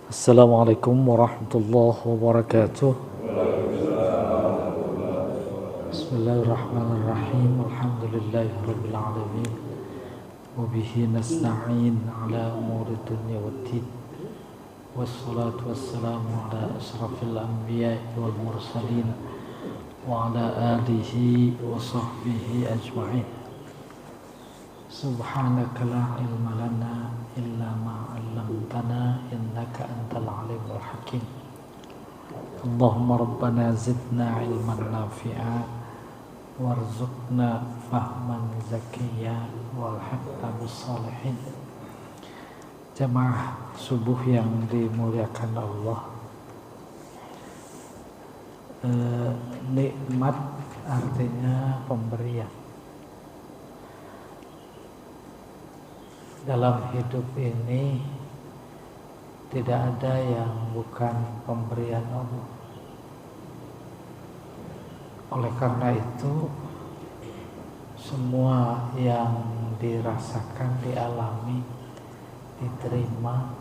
Assalamualaikum warahmatullahi wabarakatuh. Bismillahirrahmanirrahim. Alhamdulillahirabbil alamin. Wa bihi nasta'in ala umuri dunya waddin. Wassalatu wassalamu ala asrafil anbiya'i wal mursalin wa ala alihi wa sahbihi ajma'in. Subhanaka la ilma lana illa ma 'allamtana innaka antal alimul hakim. Allahumma rabbana zidna ilman nafi'a warzuqna fahman zakiyya walhaqna bissalihin. Jamaah subuh yang dimuliakan Allah, nikmat artinya pemberian. Dalam hidup ini tidak ada yang bukan pemberian Allah. Oleh karena itu, semua yang dirasakan, dialami, diterima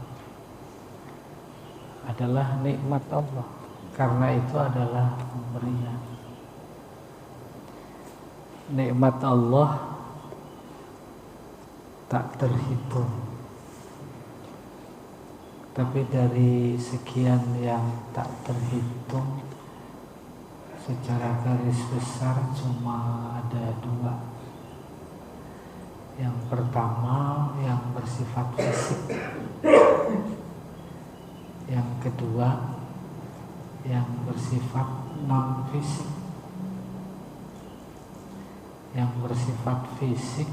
adalah nikmat Allah. Karena itu adalah pemberian. Nikmat Allah tak terhitung, tapi dari sekian yang tak terhitung, secara garis besar cuma ada dua. Yang pertama yang bersifat fisik, yang kedua yang bersifat non fisik. Yang bersifat fisik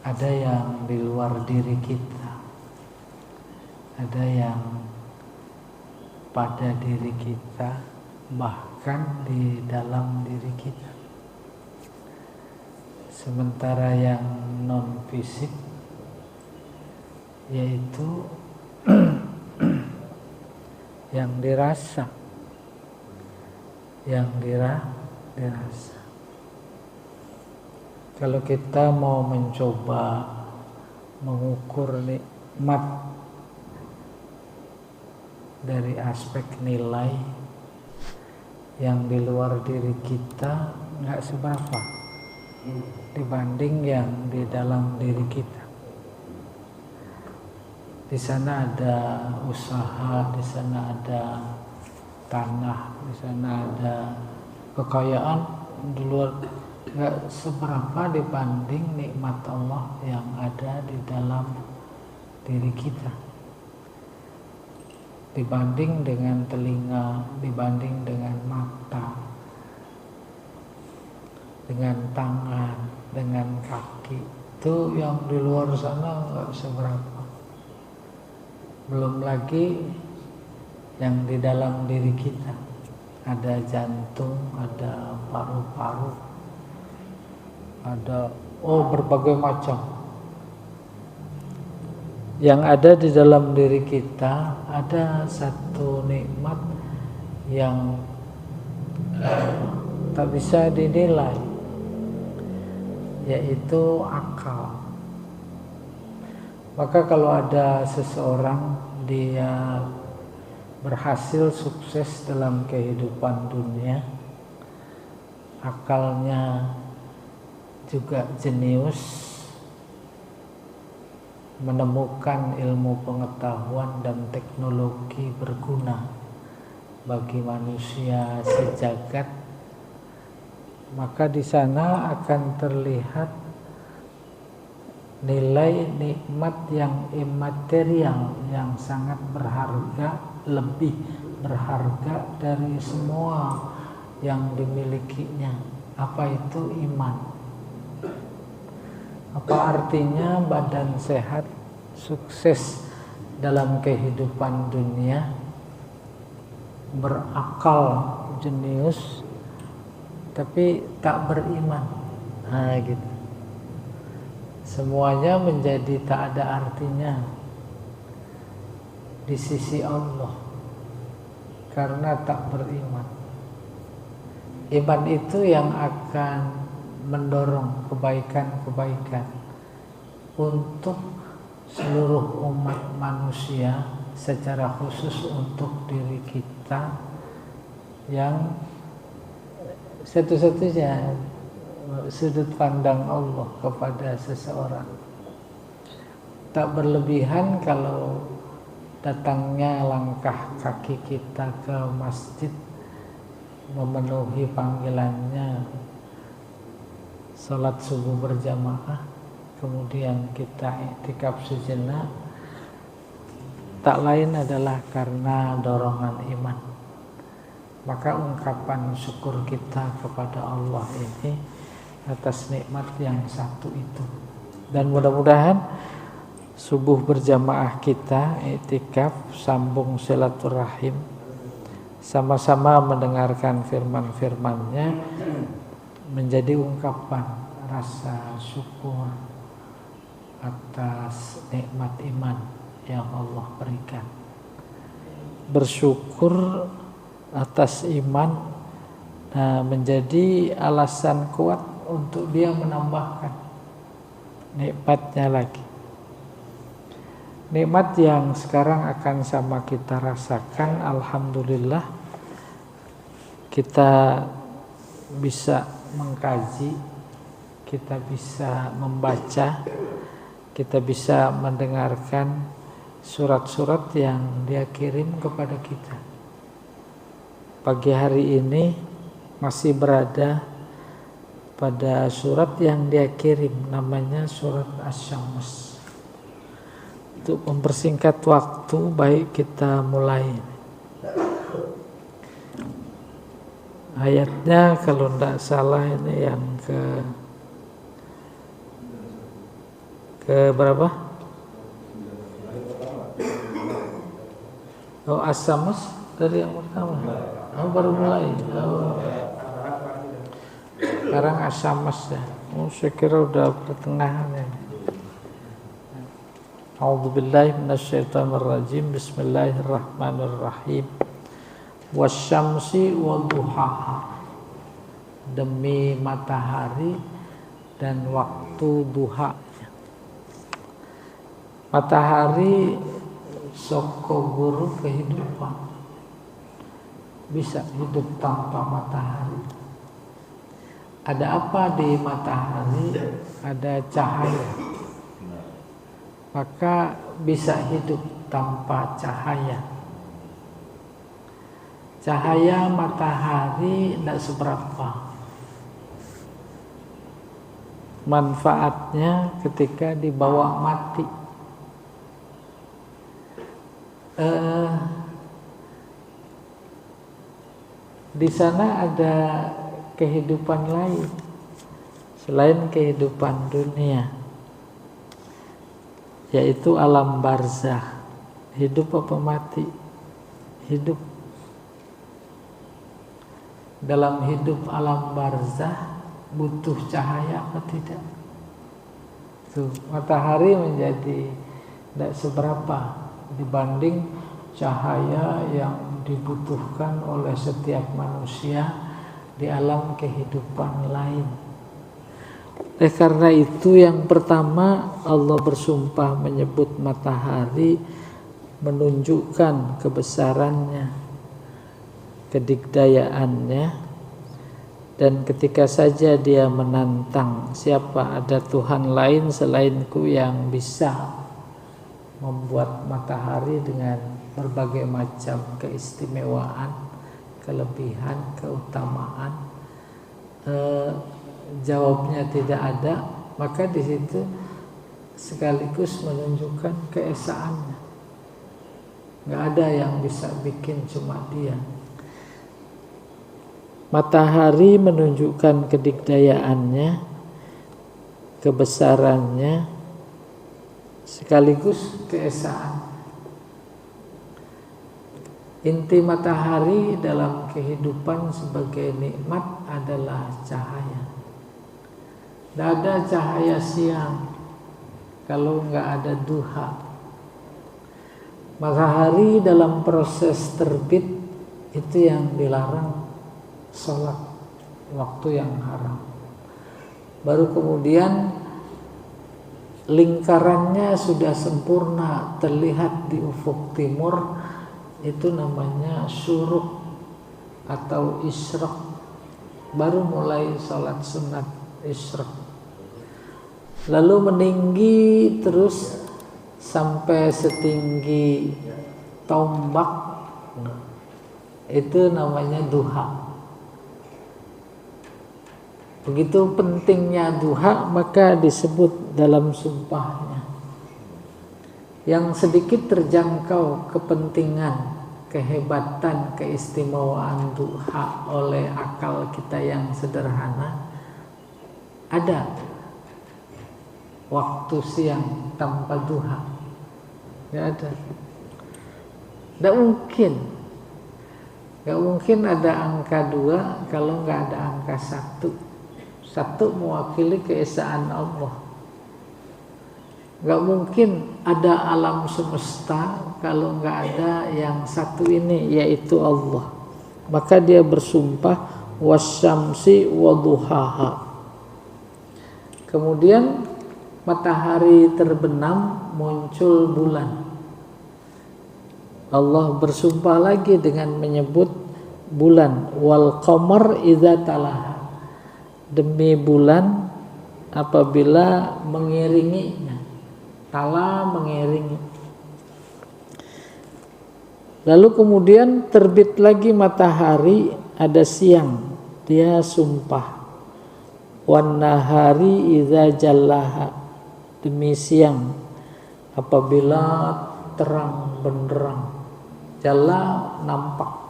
ada yang di luar diri kita, ada yang pada diri kita, bahkan di dalam diri kita. Sementara yang non fisik yaitu yang dirasa, yang dirasa. Kalau kita mau mencoba mengukur nikmat dari aspek nilai, yang di luar diri kita nggak seberapa dibanding yang di dalam diri kita. Di sana ada usaha, di sana ada tanah, di sana ada kekayaan, di luar nggak seberapa dibanding nikmat Allah yang ada di dalam diri kita. Dibanding dengan telinga, dibanding dengan mata, dengan tangan, dengan kaki, itu yang di luar sana nggak seberapa. Belum lagi yang di dalam diri kita, ada jantung, ada paru-paru, ada berbagai macam. Yang ada di dalam diri kita ada satu nikmat yang tak bisa dinilai, yaitu akal. Maka kalau ada seseorang dia berhasil sukses dalam kehidupan dunia, akalnya juga jenius, menemukan ilmu pengetahuan dan teknologi berguna bagi manusia sejagat, maka di sana akan terlihat nilai nikmat yang imaterial yang sangat berharga, lebih berharga dari semua yang dimilikinya. Apa itu iman? Apa artinya badan sehat, sukses dalam kehidupan dunia, berakal, jenius, tapi tak beriman? Nah, gitu. Semuanya menjadi tak ada artinya di sisi Allah karena tak beriman. Iman itu yang akan mendorong kebaikan-kebaikan untuk seluruh umat manusia, secara khusus untuk diri kita yang satu-satunya sudut pandang Allah kepada seseorang. Tak berlebihan kalau datangnya langkah kaki kita ke masjid memenuhi panggilannya salat subuh berjamaah, kemudian kita i'tikaf sejenak, tak lain adalah karena dorongan iman. Maka ungkapan syukur kita kepada Allah ini atas nikmat yang satu itu. Dan mudah-mudahan subuh berjamaah kita, i'tikaf, sambung silaturahim, sama-sama mendengarkan firman-firmannya, menjadi ungkapan rasa syukur atas nikmat iman yang Allah berikan. Bersyukur atas iman menjadi alasan kuat untuk dia menambahkan nikmatnya lagi. Nikmat yang sekarang akan sama kita rasakan, alhamdulillah kita bisa mengkaji, kita bisa membaca, kita bisa mendengarkan surat-surat yang dia kirim kepada kita. Pagi hari ini masih berada pada surat yang dia kirim, namanya surat Asy-Syams. Untuk mempersingkat waktu, baik kita mulai. Ayatnya kalau tidak salah ini yang ke berapa? Oh, As-Syams dari yang pertama. Oh, baru mulai. Oh. Sekarang As-Syams ya. Oh, saya kira udah pertengahan ya. A'udzubillahi minasyaitonirrajim. Bismillahirrahmanirrahim. Wasyamsi wa duhaha, demi matahari dan waktu duha. Matahari soko guru kehidupan, bisa hidup tanpa matahari. Ada apa di matahari? Ada cahaya, maka bisa hidup tanpa cahaya. Cahaya matahari tidak seberapa manfaatnya ketika dibawa mati. Di sana ada kehidupan lain selain kehidupan dunia, yaitu alam barzakh. Hidup apa mati? Hidup. Dalam hidup alam barzakh butuh cahaya atau tidak? Tuh, matahari menjadi tidak seberapa dibanding cahaya yang dibutuhkan oleh setiap manusia di alam kehidupan lain. Karena itu yang pertama Allah bersumpah menyebut matahari, menunjukkan kebesarannya, kedigdayaannya, dan ketika saja dia menantang, siapa ada Tuhan lain selainku yang bisa membuat matahari dengan berbagai macam keistimewaan, kelebihan, keutamaan, jawabnya tidak ada, maka di situ sekaligus menunjukkan keesaannya. Nggak ada yang bisa bikin, cuma dia. Matahari menunjukkan kedigdayaannya, kebesarannya, sekaligus keesaan. Inti matahari dalam kehidupan sebagai nikmat adalah cahaya. Tidak ada cahaya siang kalau nggak ada duha. Matahari dalam proses terbit itu yang dilarang, sholat waktu yang haram. Baru kemudian lingkarannya sudah sempurna terlihat di ufuk timur, itu namanya syuruk atau isyraq. Baru mulai sholat sunat isyraq. Lalu meninggi terus sampai setinggi tombak, itu namanya duha. Begitu pentingnya duha, maka disebut dalam sumpahnya. Yang sedikit terjangkau kepentingan, kehebatan, keistimewaan duha oleh akal kita yang sederhana, ada waktu siang tanpa duha. Tidak ada. Tidak mungkin. Tidak mungkin ada angka 2 kalau nggak ada angka 1. 1 mewakili keesaan Allah. Gak mungkin ada alam semesta kalau gak ada yang 1 ini, yaitu Allah. Maka dia bersumpah wasyamsi waduhaha. Kemudian matahari terbenam, muncul bulan. Allah bersumpah lagi dengan menyebut bulan, wal qamar idza talaha. Demi bulan apabila mengiringinya. Tala mengiringi. Lalu kemudian terbit lagi matahari, ada siang, dia sumpah wan nahari idza jallaha. Demi siang apabila terang benderang. Jalla nampak.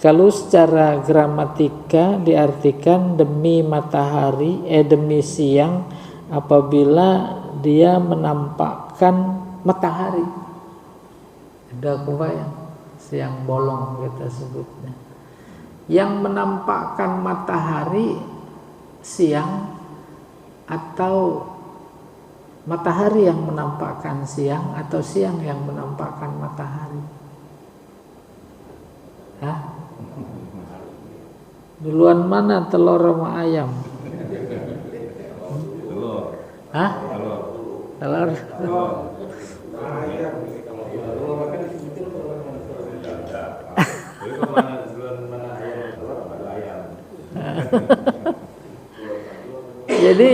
Kalau secara gramatika diartikan demi matahari, demi siang apabila dia menampakkan matahari. Ada kebayang, siang bolong kita sebutnya. Yang menampakkan matahari siang atau matahari yang menampakkan siang atau siang yang menampakkan matahari? Hah? Duluan mana, telur sama ayam? Telur. Hah? Telur. Jadi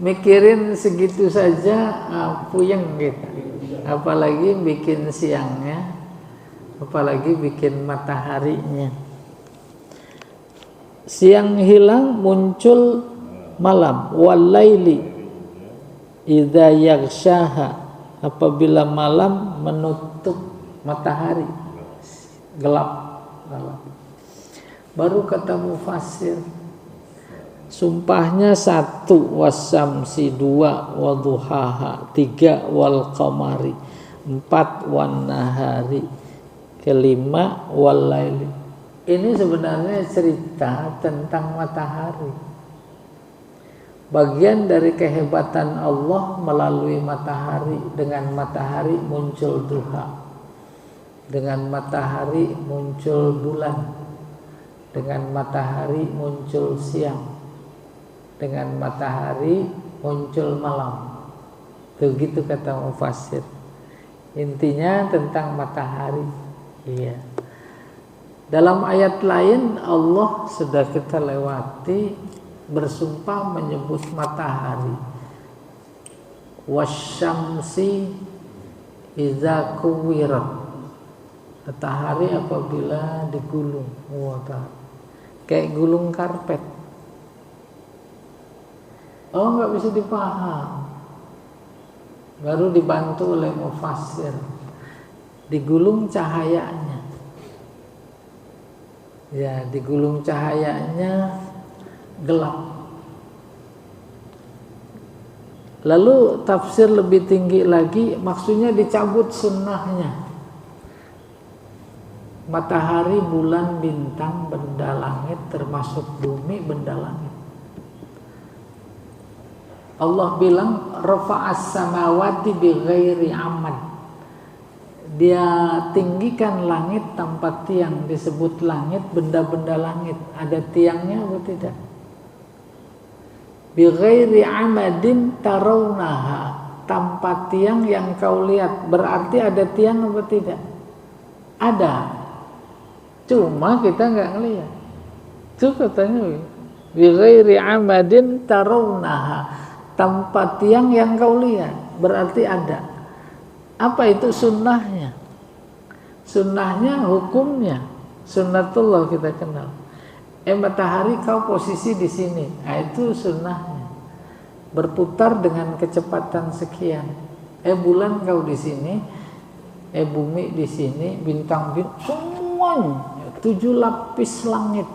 mikirin segitu saja puyeng gitu. Apalagi bikin siangnya, apalagi bikin mataharinya. Siang hilang, muncul malam. Walaili idza yaghshaha. Apabila malam menutup matahari, gelap. Baru kata mufassir, sumpahnya 1 wasyamsi, 2 waduhaha, 3 wal qamari, 4 wan nahari, 5 wal laili. Ini sebenarnya cerita tentang matahari. Bagian dari kehebatan Allah melalui matahari. Dengan matahari muncul duha. Dengan matahari muncul bulan. Dengan matahari muncul siang. Dengan matahari muncul malam. Begitu kata mufassir. Intinya tentang matahari. Iya. Dalam ayat lain Allah sudah kita lewati bersumpah menyebut matahari. Wasyamsi idza kuwirat. Matahari apabila digulung. Kayak gulung karpet. Oh, nggak bisa dipaham. Baru dibantu oleh mufassir. Digulung cahayanya. Ya, digulung cahayanya gelap. Lalu tafsir lebih tinggi lagi, maksudnya dicabut sunnahnya. Matahari, bulan, bintang, benda langit, termasuk bumi, benda langit. Allah bilang rafa'as samawati bighairi amad. Dia tinggikan langit tanpa tiang. Disebut langit, benda-benda langit. Ada tiangnya atau tidak? bi ghairi amadin tarawnaha, tanpa tiang yang kau lihat. Berarti ada tiang apa tidak? Ada, cuma kita nggak ngelihat. Itu katanya bi ghairi amadin tarawnaha, tanpa tiang yang kau lihat. Berarti ada. Apa itu sunnahnya? Sunnahnya hukumnya sunnatullah kita kenal. Matahari kau posisi di sini, nah, itu sunnahnya. Berputar dengan kecepatan sekian. Bulan kau di sini, bumi di sini, bintang semuanya 7 lapis langit.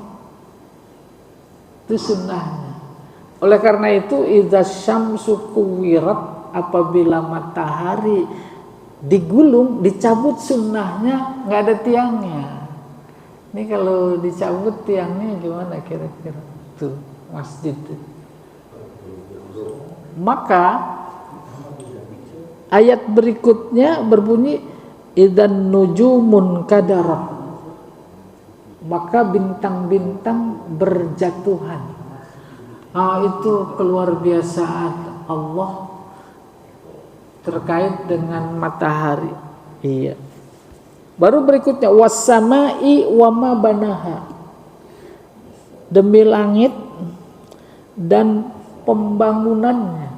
Itu sunnahnya. Oleh karena itu, idza syamsu kuwirat, apabila matahari digulung, dicabut sunnahnya, nggak ada tiangnya. Ini kalau dicabut tiangnya gimana kira-kira? Tuh masjid. Maka ayat berikutnya berbunyi idzan nujumun kadarat, maka bintang-bintang berjatuhan. Itu keluar biasaan Allah terkait dengan matahari. Iya. Baru berikutnya was-sama'i wa ma banaha, demi langit dan pembangunannya.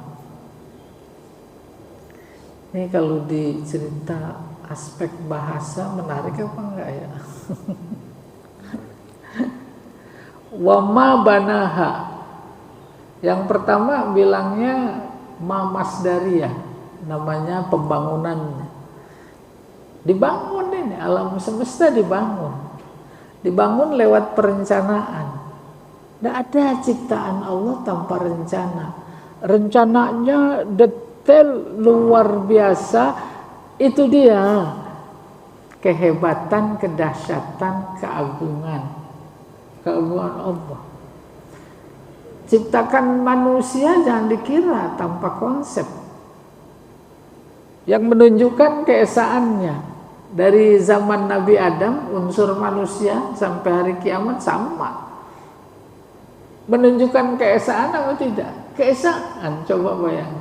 Ini kalau dicerita aspek bahasa menarik apa enggak ya? Wa ma banaha, yang pertama bilangnya ma masdariyah, namanya pembangunannya. Dibangun ini, alam semesta dibangun. Dibangun lewat perencanaan. Tidak ada ciptaan Allah tanpa rencana. Rencananya detail luar biasa. Itu dia kehebatan, kedahsyatan, keagungan Allah. Ciptakan manusia jangan dikira tanpa konsep yang menunjukkan keesaannya. Dari zaman Nabi Adam, unsur manusia sampai hari kiamat sama. Menunjukkan keesaan apa tidak? Keesaan, coba bayang.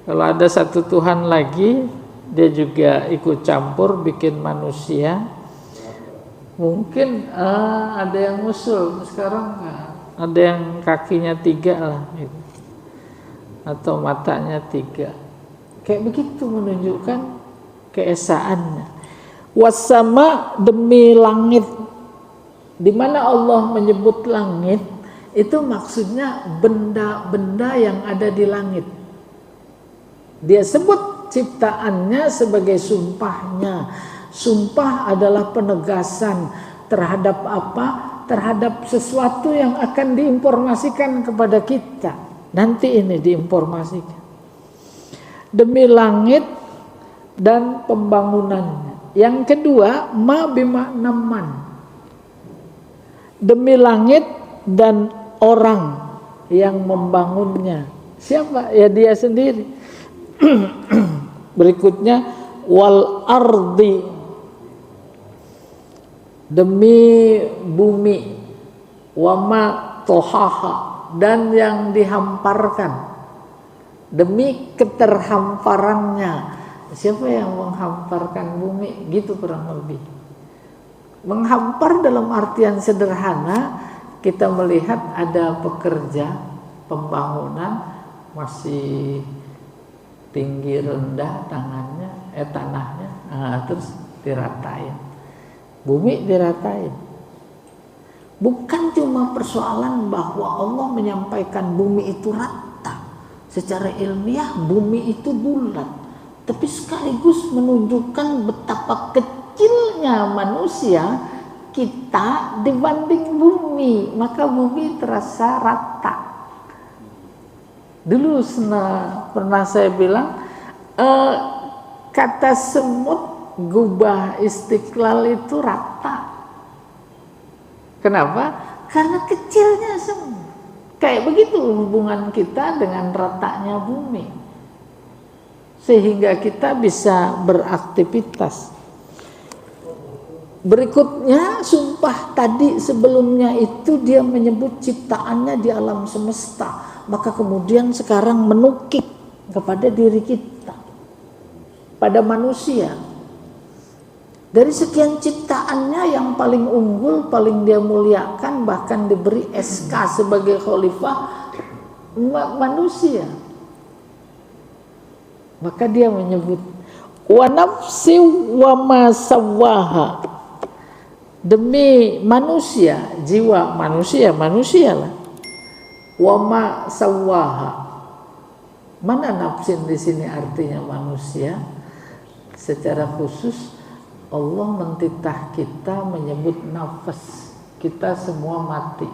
Kalau ada satu Tuhan lagi, dia juga ikut campur bikin manusia. Mungkin ada yang ngusul, sekarang ada yang kakinya 3 lah, gitu. Atau matanya 3. Kayak begitu menunjukkan keesaannya. Wasama, demi langit. Di mana Allah menyebut langit, itu maksudnya benda-benda yang ada di langit. Dia sebut ciptaannya sebagai sumpahnya. Sumpah adalah penegasan terhadap apa? Terhadap sesuatu yang akan diinformasikan kepada kita. Nanti ini diinformasikan. Demi langit dan pembangunannya. Yang kedua, ma bimakna man, demi langit dan orang yang membangunnya. Siapa? Ya dia sendiri. Berikutnya wal ardi, demi bumi, wama tohaha, dan yang dihamparkan, demi keterhamparannya. Siapa yang menghamparkan bumi? Gitu kurang lebih. Menghampar dalam artian sederhana, kita melihat ada pekerja pembangunan masih tinggi rendah tanahnya, terus diratain. Bumi diratain. Bukan cuma persoalan bahwa Allah menyampaikan bumi itu rata. Secara ilmiah bumi itu bulat. Tapi sekaligus menunjukkan betapa kecilnya manusia kita dibanding bumi. Maka bumi terasa rata. Dulu pernah saya bilang, kata semut gubah Istiqlal itu rata. Kenapa? Karena kecilnya semut. Kayak begitu hubungan kita dengan ratanya bumi. Sehingga kita bisa beraktivitas. Berikutnya, sumpah tadi sebelumnya itu dia menyebut ciptaannya di alam semesta. maka kemudian sekarang menukik kepada diri kita, pada manusia. Dari sekian ciptaannya yang paling unggul, paling dia muliakan, bahkan diberi SK sebagai khalifah manusia. Maka dia menyebut wa nafsi wa ma sawwaha, demi manusia, jiwa manusia, manusialah. Wa ma sawwaha, mana nafsin di sini artinya manusia? Secara khusus Allah mentitah kita menyebut nafas. Kita semua mati.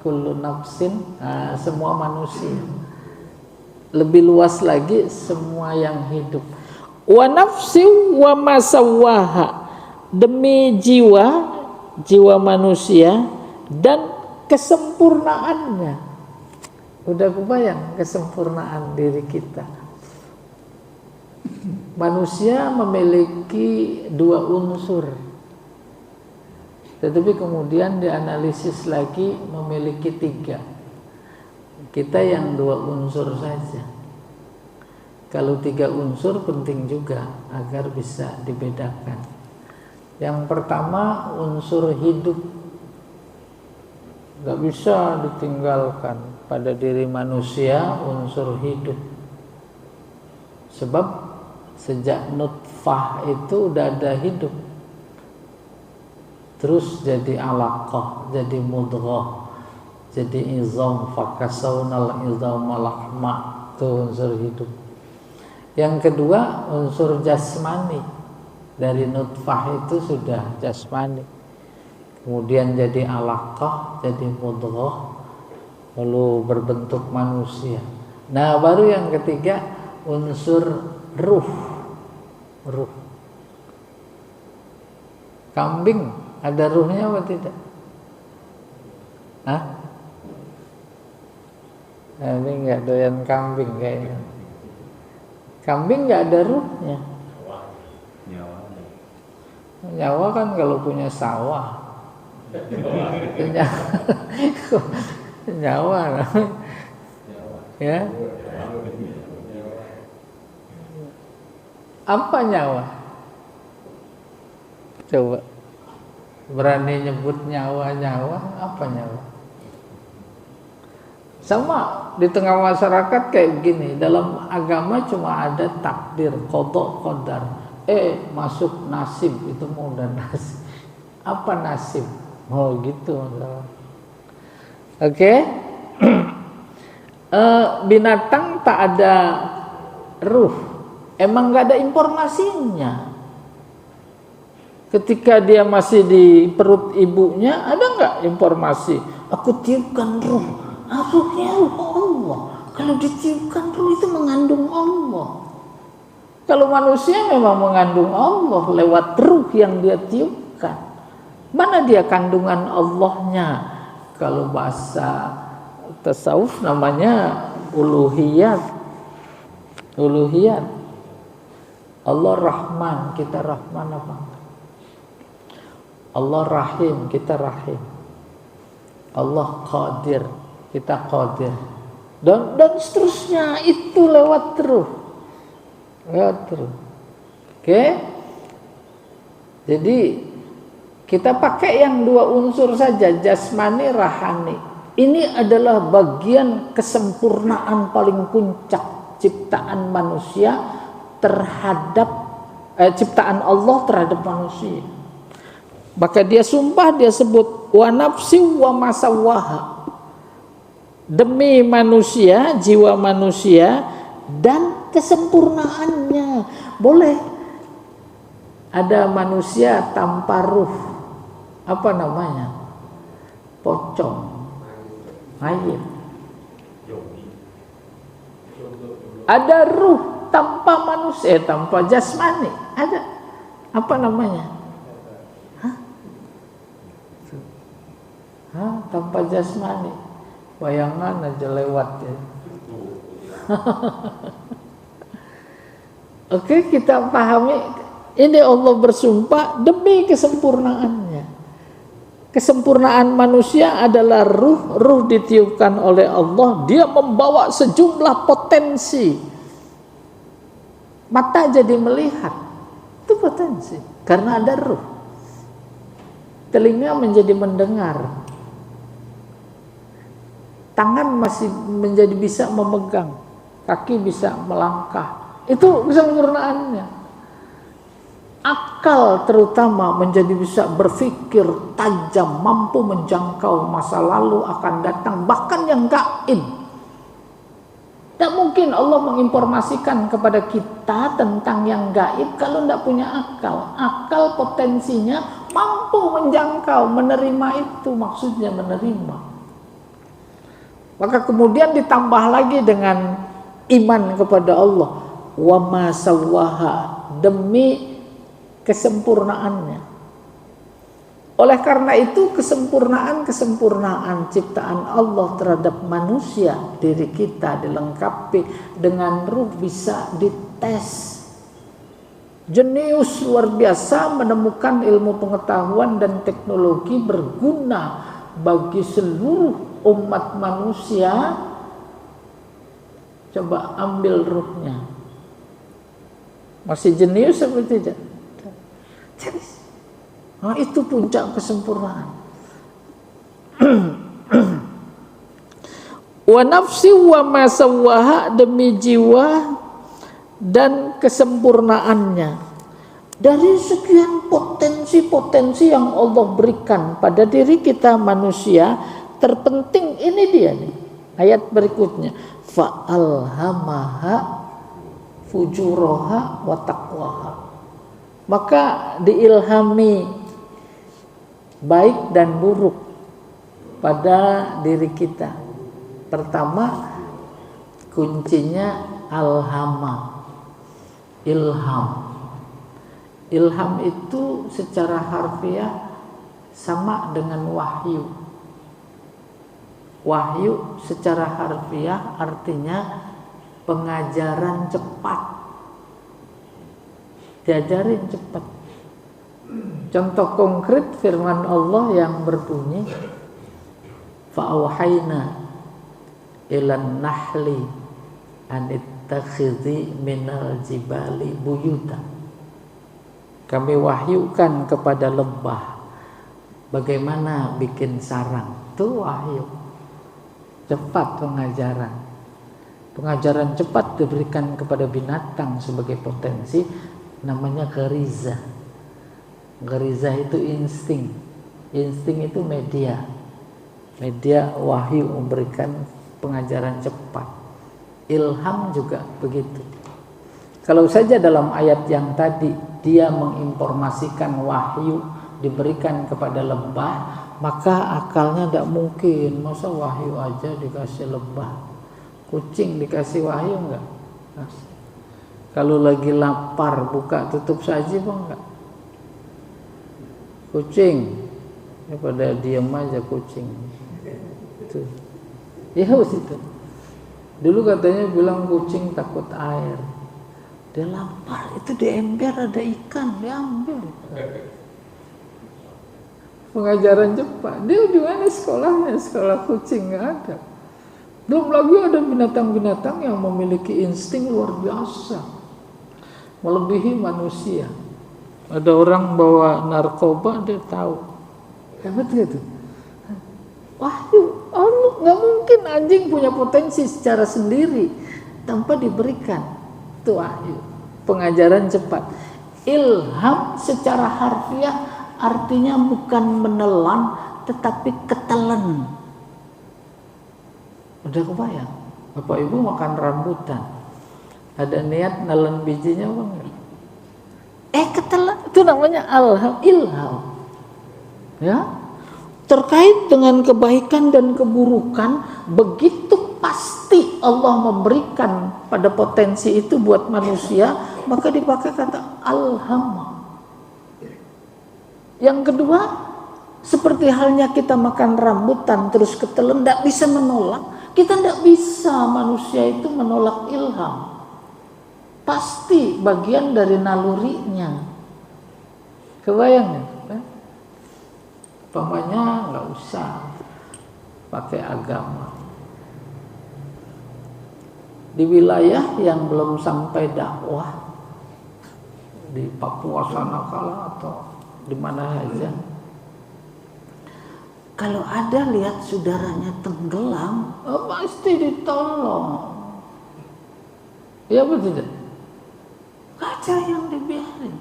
Kullu nafsin, semua manusia. Lebih luas lagi, semua yang hidup. Wa nafsi wa ma sawwaha, demi jiwa, jiwa manusia dan kesempurnaannya. Udah kebayang kesempurnaan diri kita. Manusia memiliki dua unsur, tetapi kemudian dianalisis lagi memiliki tiga. Kita yang dua unsur saja. Kalau tiga unsur penting juga agar bisa dibedakan. Yang pertama unsur hidup, gak bisa ditinggalkan pada diri manusia unsur hidup. Sebab sejak nutfah itu udah ada hidup, terus jadi alaqah, jadi mudghah, jadi izam, fakasawnal izama lahma, itu unsur hidup. Yang kedua unsur jasmani, dari nutfah itu sudah jasmani, kemudian jadi alaqah, jadi mudghah, lalu berbentuk manusia. Nah baru yang ketiga unsur ruh. Ruh. Kambing ada ruhnya apa tidak? Hah? Nah, ini nggak doyan kambing kayaknya. Kambing nggak ada ruhnya. Nyawa kan kalau punya sawah. Nyawa. Ya. Apa nyawa? Coba berani nyebut nyawa-nyawa, apa nyawa? Sama di tengah masyarakat kayak gini. Dalam agama cuma ada takdir, qada, qadar. Masuk nasib, itu mau udah nasib. Apa nasib? Oh gitu. Oke. Binatang tak ada ruh. Emang gak ada informasinya. Ketika dia masih di perut ibunya, ada gak informasi? Aku tiupkan ruh. Ruhnya ruh Allah. Kalau ditiupkan ruh itu mengandung Allah. Kalau manusia memang mengandung Allah lewat ruh yang dia tiupkan. Mana dia kandungan Allahnya? Kalau bahasa tasawuf namanya uluhiyat. Uluhiyat. Allah Rahman, kita Rahman apa? Allah Rahim, kita Rahim. Allah Qadir, kita Qadir. Dan seterusnya, itu lewat ruh. Lewat ruh. Oke? Jadi kita pakai yang dua unsur saja, jasmani, rahani. Ini adalah bagian kesempurnaan paling puncak ciptaan manusia terhadap ciptaan Allah terhadap manusia. Maka dia sumpah, dia sebut wa nafsi wa ma sawwaha, demi manusia, jiwa manusia dan kesempurnaannya. Boleh ada manusia tanpa ruh, apa namanya? Pocong, mayit. Ada ruh tanpa manusia, tanpa jasmani, ada apa namanya? Tanpa jasmani, bayangan aja lewat ya. Oke, kita pahami ini Allah bersumpah demi kesempurnaannya. Kesempurnaan manusia adalah ruh. Ruh ditiupkan oleh Allah, dia membawa sejumlah potensi. Mata jadi melihat, itu potensi, karena ada ruh. Telinga menjadi mendengar, tangan masih menjadi bisa memegang, kaki bisa melangkah. Itu kesempurnaannya. Akal terutama menjadi bisa berpikir tajam, mampu menjangkau masa lalu akan datang, bahkan yang gaib. Tidak mungkin Allah menginformasikan kepada kita tentang yang gaib kalau tidak punya akal. Akal potensinya mampu menjangkau, menerima itu, maksudnya menerima. Maka kemudian ditambah lagi dengan iman kepada Allah. Wa ma sawwaha, demi kesempurnaannya. Oleh karena itu kesempurnaan ciptaan Allah terhadap manusia, diri kita dilengkapi dengan ruh, bisa dites. Jenius luar biasa menemukan ilmu pengetahuan dan teknologi berguna bagi seluruh umat manusia. Coba ambil ruhnya, masih jenius atau tidak? Nah, itu puncak kesempurnaan. Wa nafsi wa ma sawwaha, demi jiwa dan kesempurnaannya. Dari sekian potensi-potensi yang Allah berikan pada diri kita manusia, terpenting ini dia nih, ayat berikutnya. Fa alhamaha fujuraha wa taqwaha. Maka diilhami baik dan buruk pada diri kita. Pertama, kuncinya alhama, ilham. Ilham itu secara harfiah sama dengan wahyu. Wahyu secara harfiah artinya pengajaran cepat, diajarin cepat. Contoh konkret firman Allah yang berbunyi, fa'auhayna ilan nahli anittakhidhi minal jibali buyuta. Kami wahyukan kepada lebah bagaimana bikin sarang. Itu wahyu, cepat pengajaran. Pengajaran cepat diberikan kepada binatang sebagai potensi, namanya gharizah. Gharizah itu insting. Insting itu media wahyu, memberikan pengajaran cepat. Ilham juga begitu. Kalau saja dalam ayat yang tadi dia menginformasikan wahyu diberikan kepada lebah, maka akalnya tidak mungkin. Masa wahyu aja dikasih lebah? Kucing dikasih wahyu enggak? Kalau lagi lapar buka tutup saji apa enggak? Kucing daripada diam aja kucing. Itu. Ya itu. Dulu katanya bilang kucing takut air. Dia lapar, itu di ember ada ikan, diambil. Pengajaran cepat. Dia di mana sekolahnya? Sekolah kucing nggak ada. Belum lagi ada binatang-binatang yang memiliki insting luar biasa, melebihi manusia. Ada orang bawa narkoba, dia tahu. Hebat gitu. Wahyu, Allah, nggak mungkin anjing punya potensi secara sendiri tanpa diberikan. Itu wahyu, pengajaran cepat. Ilham secara harfiah artinya bukan menelan, tetapi ketelan. Udah kebayang? Bapak Ibu makan rambutan, ada niat nelen bijinya apa enggak? Ketelan, itu namanya ilham. Ya, terkait dengan kebaikan dan keburukan, begitu pasti Allah memberikan pada potensi itu buat manusia, maka dipakai kata alham. Yang kedua, seperti halnya kita makan rambutan terus ketelan, tidak bisa menolak. Kita tidak bisa, manusia itu menolak ilham. Pasti bagian dari nalurinya. Kebayang ya? Umpamanya nggak usah pakai agama. Di wilayah yang belum sampai dakwah, di Papua sana kala atau di mana saja, kalau ada lihat saudaranya tenggelam, pasti ditolong. Ya betul. Kaca yang dibiarin.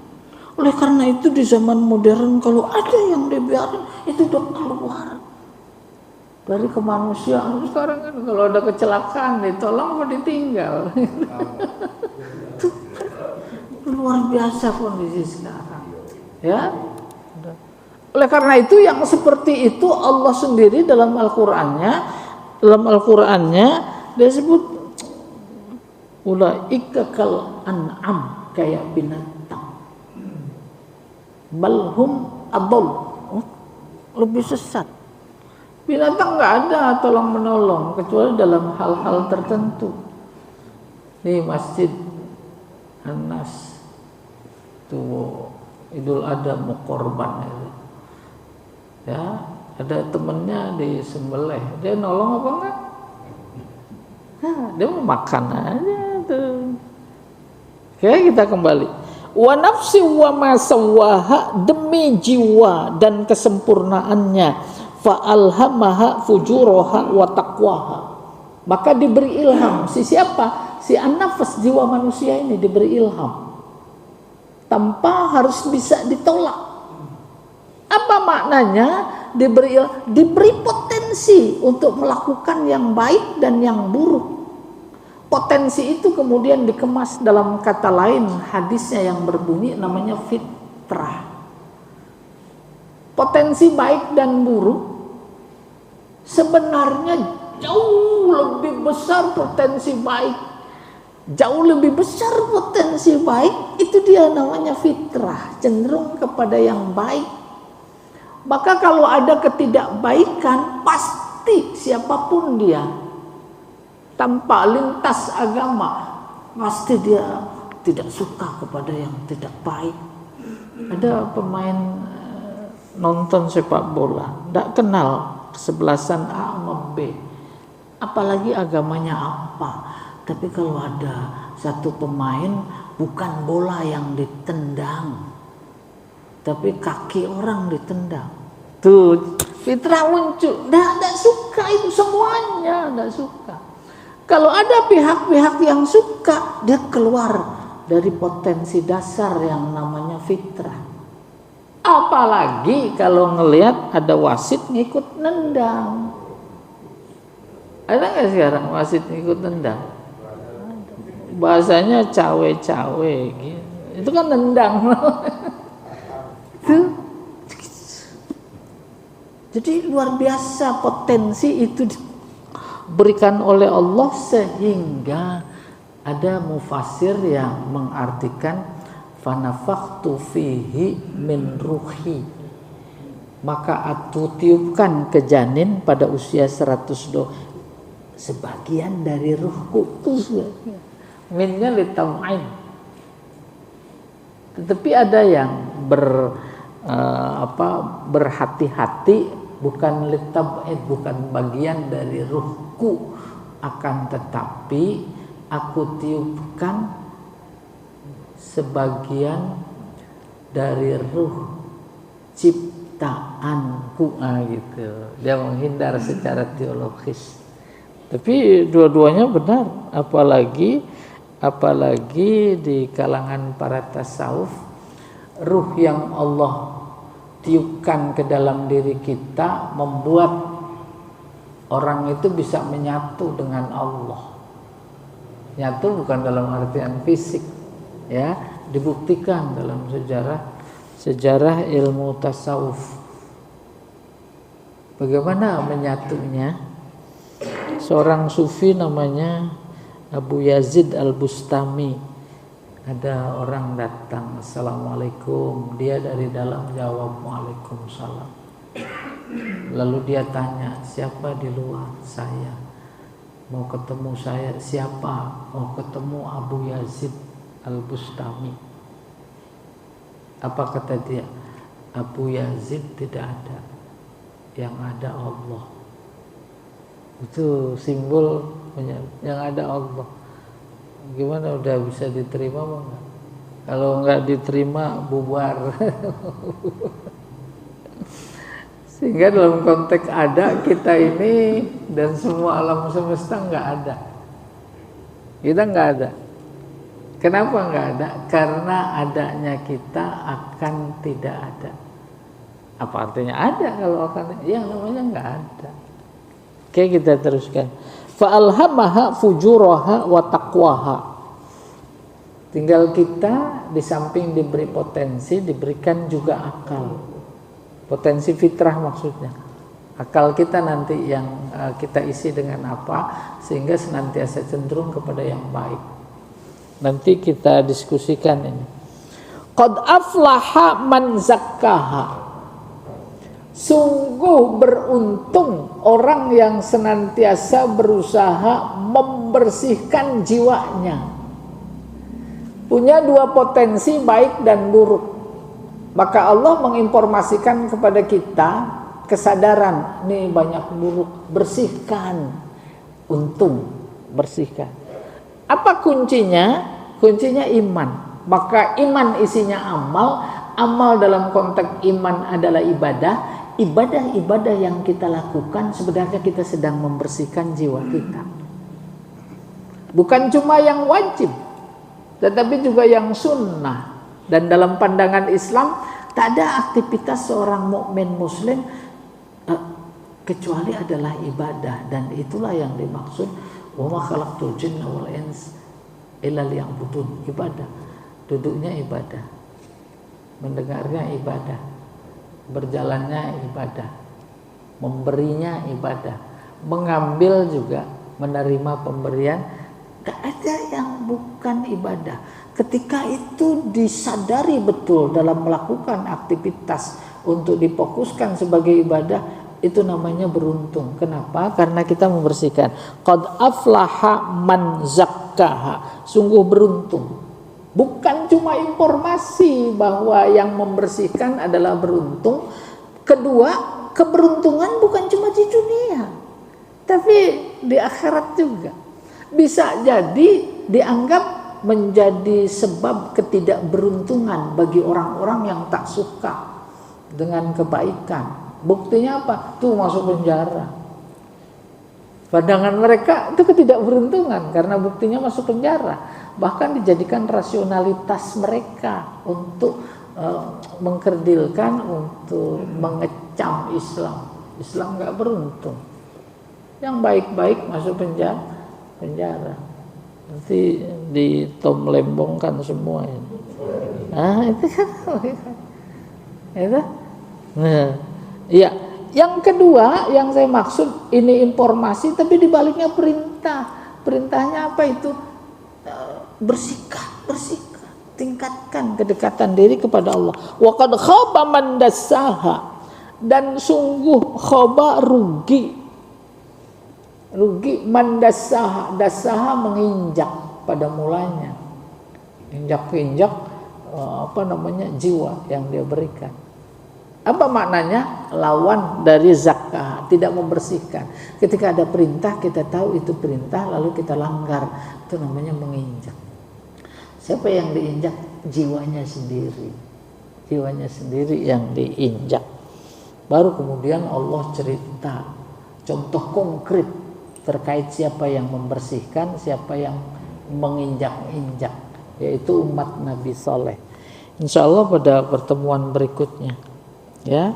Oleh karena itu di zaman modern kalau ada yang dibiarin itu udah keluar dari kemanusiaan. Sekarang kan kalau ada kecelakaan ditolong apa ditinggal. Itu luar biasa kondisi sekarang. Ya. Oleh karena itu yang seperti itu Allah sendiri dalam Al-Qur'annya dia sebut ulaika kal an'am, kayak binatang. Balhum adall, lebih sesat. Binatang nggak ada tolong menolong kecuali dalam hal-hal tertentu. Nih Masjid An-Nas tuh Idul Adha mau korban itu. Ya, ada temennya disembelih, dia nolong apa enggak? Nah, dia mau makan aja tuh. Oke, kita kembali. Wa nafsi wa ma sawwaha, demi jiwa dan kesempurnaannya, fa alhamaha fujuraha wa taqwaha. Maka diberi ilham. Si siapa? Si an-nafs, jiwa manusia ini diberi ilham. Tanpa harus bisa ditolak. Apa maknanya? Diberi potensi untuk melakukan yang baik dan yang buruk. Potensi itu kemudian dikemas dalam kata lain, hadisnya yang berbunyi namanya fitrah. Potensi baik dan buruk sebenarnya jauh lebih besar potensi baik. Jauh lebih besar potensi baik, itu dia namanya fitrah, cenderung kepada yang baik. Maka kalau ada ketidakbaikan, pasti siapapun dia, tanpa lintas agama, pasti dia tidak suka kepada yang tidak baik. Ada pemain nonton sepak bola, tidak kenal kesebelasan A sama B, apalagi agamanya apa. Tapi kalau ada satu pemain, bukan bola yang ditendang, tapi kaki orang ditendang, tuh fitrah muncul. Tidak suka itu semuanya, tidak suka. Kalau ada pihak-pihak yang suka, dia keluar dari potensi dasar yang namanya fitrah. Apalagi kalau ngelihat ada wasit ngikut nendang. Ada nggak sekarang wasit ngikut nendang? Bahasanya cawe-cawe gitu. Itu kan nendang. Jadi luar biasa potensi itu diberikan oleh Allah, sehingga ada mufasir yang mengartikan fanafakhtu fihi min ruhi, maka aku tiupkan ke janin pada usia 100 sebagian dari ruhku. Minnya litam'in. Tetapi ada yang berhati-hati, bukan litab'id, bukan bagian dari ruhku, akan tetapi aku tiupkan sebagian dari ruh ciptaanku, gitu. Dia menghindar secara teologis. Tapi dua-duanya benar, apalagi di kalangan para tasawuf, ruh yang Allah tiupkan ke dalam diri kita membuat orang itu bisa menyatu dengan Allah. Nyatu bukan dalam artian fisik, ya, dibuktikan dalam sejarah ilmu tasawuf. Bagaimana menyatunya? Seorang sufi namanya Abu Yazid Al-Bustami. Ada orang datang, assalamualaikum. Dia dari dalam jawab waalaikumsalam. Lalu dia tanya, siapa di luar? Saya. Mau ketemu saya. Siapa? Mau ketemu Abu Yazid Al-Bustami. Apa kata dia? Abu Yazid tidak ada. yang ada Allah. Itu simbol yang ada Allah. Gimana, udah bisa diterima apa enggak? Kalau enggak diterima bubar. Sehingga dalam konteks ada, kita ini dan semua alam semesta enggak ada. Kita enggak ada. Kenapa enggak ada? Karena adanya kita akan tidak ada. Apa artinya ada kalau akan? Ya namanya enggak ada. Oke, kita teruskan. Fa'alhamaha fujuraha wa taqwaha. Tinggal kita di samping diberi potensi, diberikan juga akal. Potensi fitrah maksudnya. Akal kita nanti yang kita isi dengan apa, sehingga senantiasa cenderung kepada yang baik. Nanti kita diskusikan ini. Qad aflaha man zakkaha. Sungguh beruntung orang yang senantiasa berusaha membersihkan jiwanya. Punya dua potensi, baik dan buruk. Maka Allah menginformasikan kepada kita kesadaran, nih banyak buruk, bersihkan. Untung, bersihkan. Apa kuncinya? Kuncinya iman. Maka iman isinya amal. Amal dalam konteks iman adalah ibadah. Ibadah-ibadah yang kita lakukan sebenarnya kita sedang membersihkan jiwa kita. Bukan cuma yang wajib, tetapi juga yang sunnah. Dan dalam pandangan Islam, tak ada aktivitas seorang mukmin muslim kecuali adalah ibadah. Dan itulah yang dimaksud wa ma khalaqtul jinna wal ins illa liya'budun. Ibadah, duduknya ibadah, mendengarnya ibadah, berjalannya ibadah, memberinya ibadah, mengambil juga, menerima pemberian. Gak ada yang bukan ibadah. Ketika itu disadari betul dalam melakukan aktivitas untuk difokuskan sebagai ibadah, itu namanya beruntung. Kenapa? Karena kita membersihkan. Qad aflaha man zakkaha. Sungguh beruntung. Bukan cuma informasi bahwa yang membersihkan adalah beruntung. Kedua, keberuntungan bukan cuma di dunia, tapi di akhirat juga. Bisa jadi dianggap menjadi sebab ketidakberuntungan bagi orang-orang yang tak suka dengan kebaikan. Buktinya apa? Tuh masuk penjara. Pandangan mereka itu ketidakberuntungan karena buktinya masuk penjara. Bahkan dijadikan rasionalitas mereka untuk mengkerdilkan, untuk mengecam Islam. Islam nggak beruntung. Yang baik-baik masuk penjara. Nanti ditomlembongkan semua ini. Nah, itu kan. Itu. Nah, iya. Yang kedua yang saya maksud, ini informasi tapi dibaliknya perintah. Perintahnya apa itu? Bersihkan, tingkatkan kedekatan diri kepada Allah. Wa qad khaba man dassaha. Dan sungguh khaba, rugi man dassaha. Dassaha menginjak pada mulanya. Injak-injak jiwa yang dia berikan. Apa maknanya? Lawan dari zakah, tidak membersihkan. Ketika ada perintah, kita tahu itu perintah, lalu kita langgar, itu namanya menginjak. Siapa yang diinjak? Jiwanya sendiri. Jiwanya sendiri yang diinjak. Baru kemudian Allah cerita contoh konkret terkait siapa yang membersihkan, siapa yang menginjak-injak, yaitu umat Nabi Saleh. Insya Allah pada pertemuan berikutnya. Ya,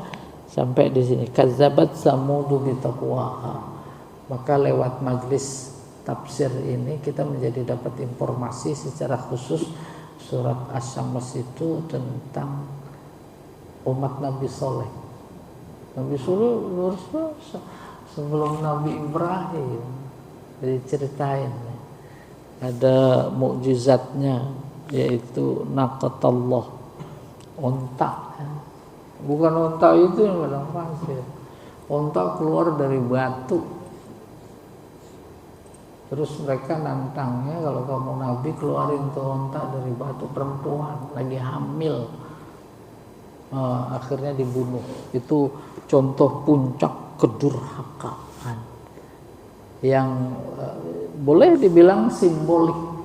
sampai di sini. Kazzabat Samudu bitaqwaha. Maka lewat majlis tafsir ini kita menjadi dapat informasi secara khusus surat Asy-Syams itu tentang umat Nabi Saleh. Nabi Saleh luar biasa. Sebelum Nabi Ibrahim diceritain ada mukjizatnya, yaitu naqatallah, onta. Bukan onta itu yang padang pasir. Onta keluar dari batu. Terus mereka nantangnya, kalau kamu Nabi keluarin tuh onta dari batu, perempuan lagi hamil. akhirnya dibunuh. Itu contoh puncak kedurhakaan yang boleh dibilang simbolik.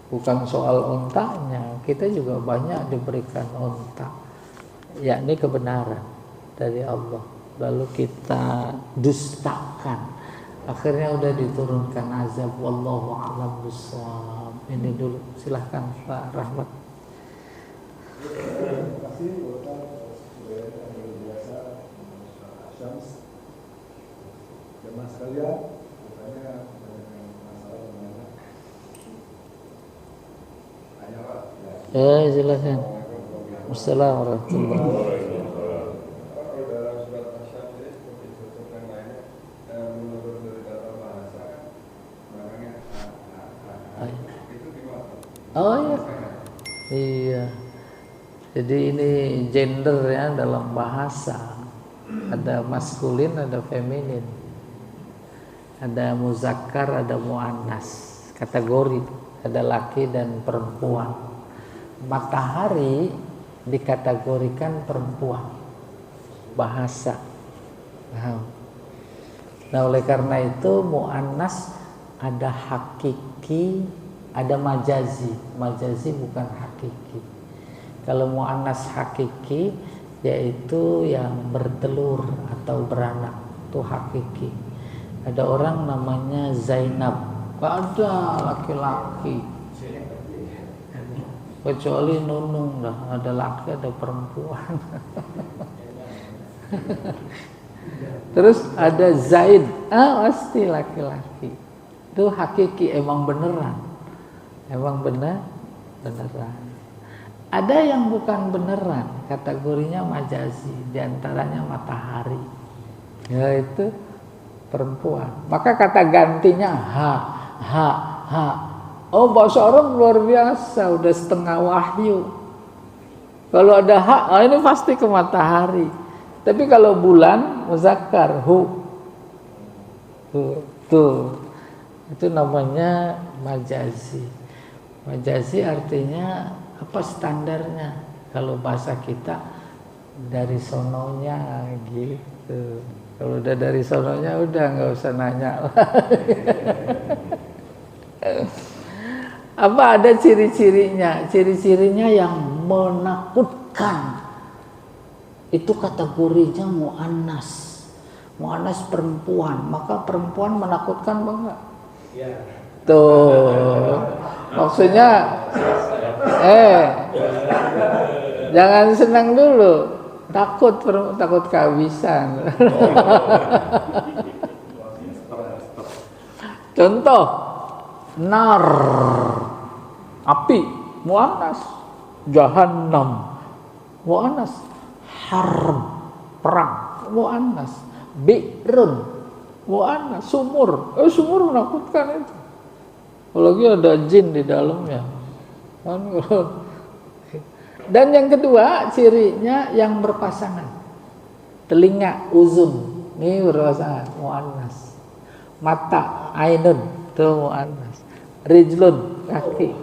Bukan soal ontanya, kita juga banyak diberikan onta, yakni kebenaran dari Allah, lalu kita dustakan, akhirnya udah diturunkan azab. Wallahu a'lam bishawab. Ini dulu, silahkan Pak Rahmat. Terima kasih Bapak yang luar biasa, Syams. Jemaah sekalian, katanya banyak masalah mengenai ayat ya. Silakan. Assalamualaikum warahmatullahi wabarakatuh. Kalau dalam surat Asy-Syams ini seperti contoh yang lainnya, menurut dari tata bahasa, makanya itu gimana? Oh iya. Iya. Jadi ini gender ya dalam bahasa. Ada maskulin, ada feminin. Ada muzakkar, ada muannas. Kategori, ada laki dan perempuan. Matahari dikategorikan perempuan. Bahasa. Nah, oleh karena itu muannas ada hakiki, ada majazi. Majazi bukan hakiki. Kalau muannas hakiki yaitu yang bertelur atau beranak, itu hakiki. Ada orang namanya Zainab, gak ada laki-laki kecuali Nunung dah, ada laki ada perempuan. Terus ada Zaid, pasti laki-laki. Itu hakiki, emang beneran, beneran. Ada yang bukan beneran, kategorinya majazi, diantaranya matahari, yaitu perempuan. Maka kata gantinya ha. Oh, bahasa Arab luar biasa, udah setengah wahyu. Kalau ada ha, ini pasti ke matahari. Tapi kalau bulan muzakkar hu. Tuh. Itu namanya majazi. Majazi artinya apa standarnya? Kalau bahasa kita dari sononya gitu. Kalau udah dari sononya udah nggak usah nanya. Apa ada ciri-cirinya? Ciri-cirinya yang menakutkan. Itu kategorinya muannas. Muannas perempuan, maka perempuan menakutkan banget. Ya. Tuh. Maksudnya jangan senang dulu, takut kehabisan. Contoh, nar, api, muannas, jahannam, muannas, harb, perang, muannas, bi'run, muannas, sumur, sumur menakutkan itu. Apalagi ada jin di dalamnya. Dan yang kedua, cirinya yang berpasangan. Telinga, uzun, ini berpasangan, muannas. Mata, ainun, itu muannas. Rijlun, kaki.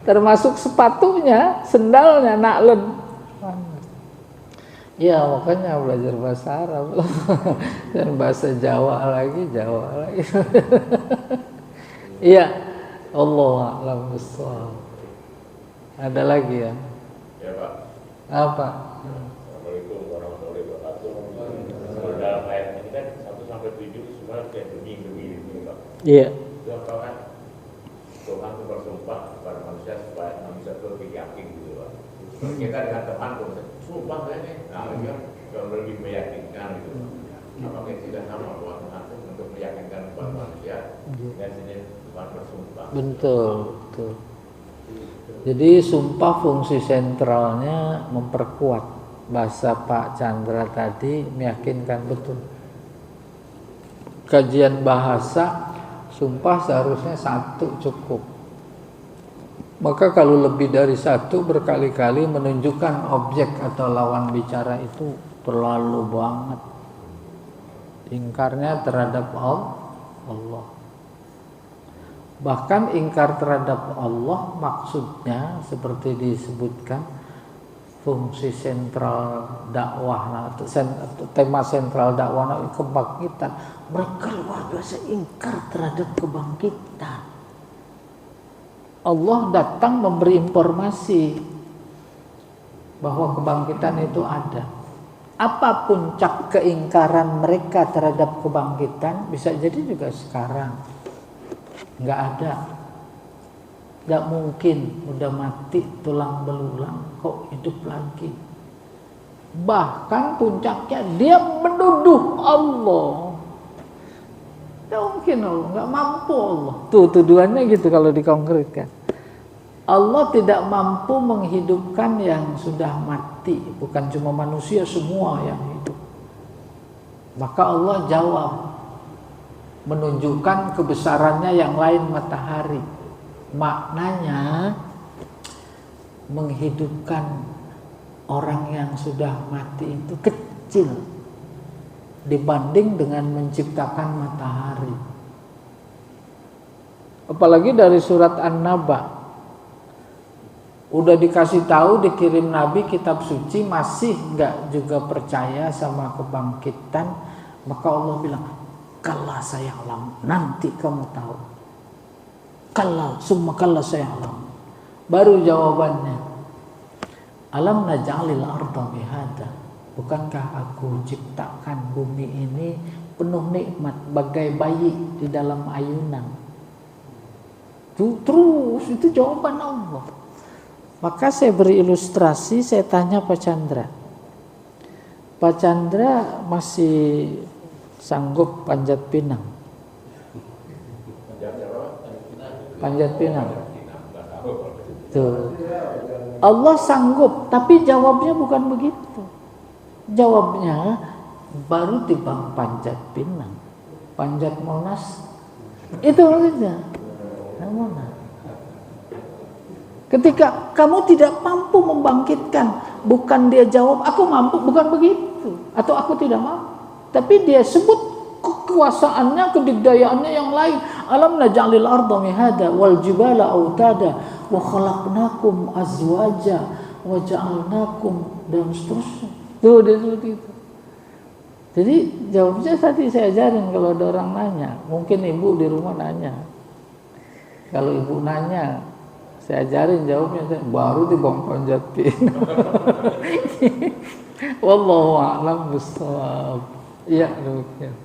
Termasuk sepatunya, sendalnya, na'lun. Ya, makanya belajar bahasa Arab. Dan bahasa Jawa lagi. Iya. Allah a'lam bishawab. Ada lagi ya? Ya Pak. Apa? Assalamualaikum warahmatullahi wabarakatuh. Dalam ayat ini kan 1-7 semua kayak demi Pak. Iya. Itu apa kan? Tuhan itu bersumpah kepada manusia supaya manusia itu lebih yakin gitu Pak. Kita dengan teman sumpah kayaknya, nah itu kan lebih meyakinkan gitu. Apakah tidak sama buat Tuhan untuk meyakinkan kepada manusia dan sini Tuhan bersumpah. Betul. Jadi sumpah fungsi sentralnya memperkuat. Bahasa Pak Chandra tadi meyakinkan betul. Kajian bahasa, sumpah seharusnya 1 cukup. Maka kalau lebih dari 1 berkali-kali menunjukkan objek atau lawan bicara itu terlalu banget. Ingkarnya terhadap Allah. Bahkan ingkar terhadap Allah maksudnya seperti disebutkan fungsi sentral dakwah, tema sentral dakwah kebangkitan. Mereka luar biasa ingkar terhadap kebangkitan. Allah datang memberi informasi bahwa kebangkitan itu ada. Apa puncak keingkaran mereka terhadap kebangkitan? Bisa jadi juga sekarang nggak ada, nggak mungkin, udah mati tulang belulang kok hidup lagi. Bahkan puncaknya dia menuduh Allah. Nggak mungkin Allah, nggak mampu Allah. Tuh tuduhannya gitu kalau dikonkretkan. Allah tidak mampu menghidupkan yang sudah mati, bukan cuma manusia, semua yang hidup. Maka Allah jawab, menunjukkan kebesarannya yang lain matahari. Maknanya menghidupkan orang yang sudah mati itu kecil dibanding dengan menciptakan matahari. Apalagi dari surat An-Naba, udah dikasih tahu, dikirim Nabi kitab suci, masih nggak juga percaya sama kebangkitan. Maka Allah bilang, kalla sayalam, nanti kamu tahu. Kalla, summa kalla sayalam. Baru jawabannya, alam naj'alil arda mihada, bukankah aku ciptakan bumi ini penuh nikmat bagai bayi di dalam ayunan. Terus itu jawaban Allah. Maka saya beri ilustrasi, saya tanya Pak Chandra. Pak Chandra masih sanggup panjat pinang? Panjat pinang. Tuh. Allah sanggup, tapi jawabnya bukan begitu. Jawabnya baru timbang panjat pinang, panjat Monas. Itu aja. Monas. Ketika kamu tidak mampu membangkitkan, bukan dia jawab aku mampu, bukan begitu, atau aku tidak mampu, tapi dia sebut kekuasaannya, kedikdayaannya yang lain. Alam naj'alil arda mihada wal jibala autada wa khalaqnakum azwaja wa ja'alnakum, dan seterusnya. Tuh dia seperti itu. Jadi jawabnya tadi saya ajarin, kalau ada orang nanya, mungkin ibu di rumah nanya, kalau ibu nanya saya ajarin jawabnya, baru dibang panjat pinang. Wallahu a'lam bishawab. Iya, demikian.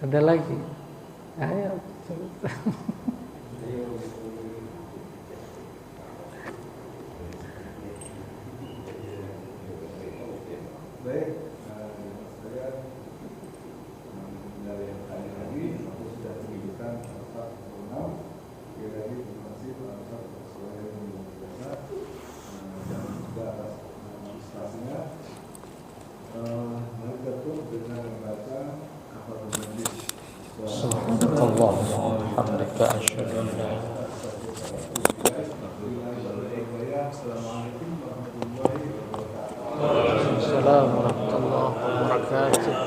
Ada lagi? Ayo. Baik, saya dari yang tadi lagi, aku sudah menunjukkan Ustaz Ronald. Sekali terima kasih Pak Ustaz atas suara yang luar biasa dan juga atas ilustrasinya. Mari kita tutup dengan membaca kafaratul majlis. Subhanallah wa bihamdika asyhadu an la Assalamualaikum warahmatullahi wabarakatuh. ilaha illa anta astaghfiruka wa atubu ilaik.